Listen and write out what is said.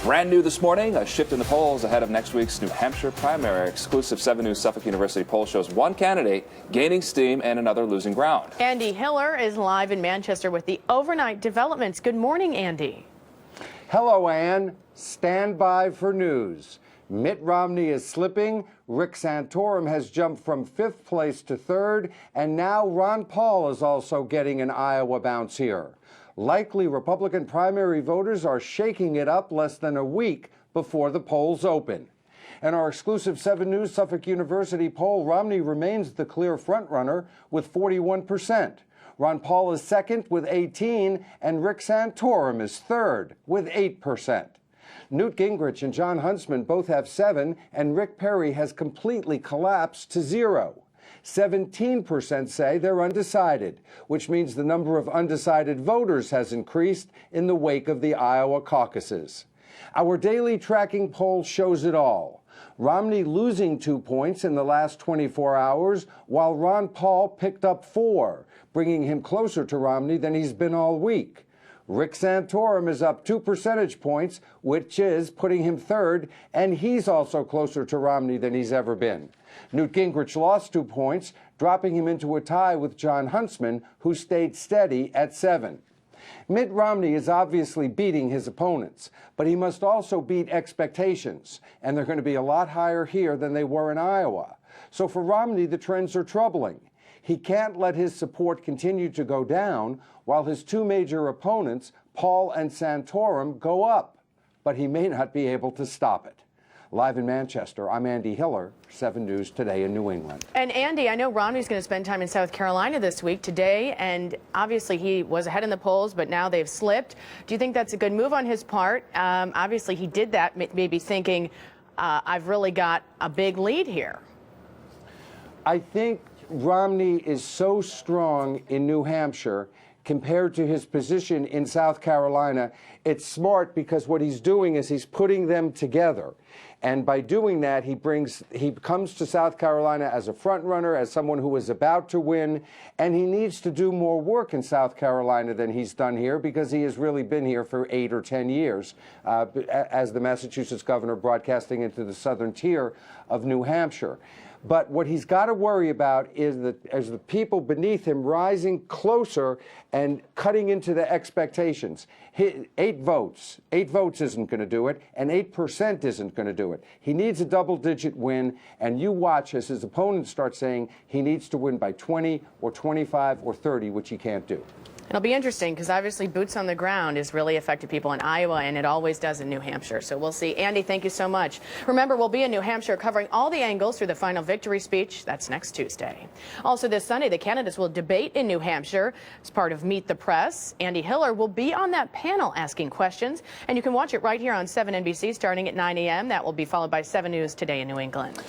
Brand new this morning, a shift in the polls ahead of next week's New Hampshire primary. Exclusive 7 News Suffolk University poll shows one candidate gaining steam and another losing ground. Andy Hiller is live in Manchester with the overnight developments. Good morning, Andy. Hello, Ann. Stand by for news. Mitt Romney is slipping, Rick Santorum has jumped from 5th place to 3rd, and now Ron Paul is also getting an Iowa bounce here. Likely Republican primary voters are shaking it up less than a week before the polls open. In our exclusive 7 News Suffolk University poll, Romney remains the clear frontrunner with 41%. Ron Paul is second with 18%, and Rick Santorum is third with 8%. Newt Gingrich and Jon Huntsman both have 7%, and Rick Perry has completely collapsed to 0%. 17% say they're undecided, which means the number of undecided voters has increased in the wake of the Iowa caucuses. Our daily tracking poll shows it all. Romney losing 2 points in the last 24 hours, while Ron Paul picked up 4, bringing him closer to Romney than he's been all week. Rick Santorum is up 2 percentage points, which is putting him third, and he's also closer to Romney than he's ever been. Newt Gingrich lost 2 points, dropping him into a tie with Jon Huntsman, who stayed steady at 7. Mitt Romney is obviously beating his opponents, but he must also beat expectations, and they're going to be a lot higher here than they were in Iowa. So for Romney, the trends are troubling. He can't let his support continue to go down while his 2 major opponents, Paul and Santorum, go up. But he may not be able to stop it. Live in Manchester, I'm Andy Hiller, 7 News Today in New England. And Andy, I know Romney's going to spend time in South Carolina this week today, and obviously he was ahead in the polls, but now they've slipped. Do you think that's a good move on his part? Obviously he did that, maybe thinking, I've really got a big lead here. I think Romney is so strong in New Hampshire compared to his position in South Carolina. It's smart because what he's doing is he's putting them together. And by doing that, he comes to South Carolina as a front runner, as someone who is about to win, and he needs to do more work in South Carolina than he's done here because he has really been here for 8 or 10 years as the Massachusetts governor broadcasting into the southern tier of New Hampshire. But what he's got to worry about is the people beneath him rising closer and cutting into the expectations. 8 votes isn't going to do it, and 8% isn't going to do it. He needs a double-digit win, and you watch as his opponents start saying he needs to win by 20 or 25 or 30, which he can't do. It'll be interesting because obviously boots on the ground has really affected people in Iowa, and it always does in New Hampshire. So we'll see. Andy, thank you so much. Remember, we'll be in New Hampshire covering all the angles through the final victory speech. That's next Tuesday. Also this Sunday, the candidates will debate in New Hampshire as part of Meet the Press. Andy Hiller will be on that panel asking questions, and you can watch it right here on 7 NBC starting at 9 a.m. That will be followed by 7 News Today in New England.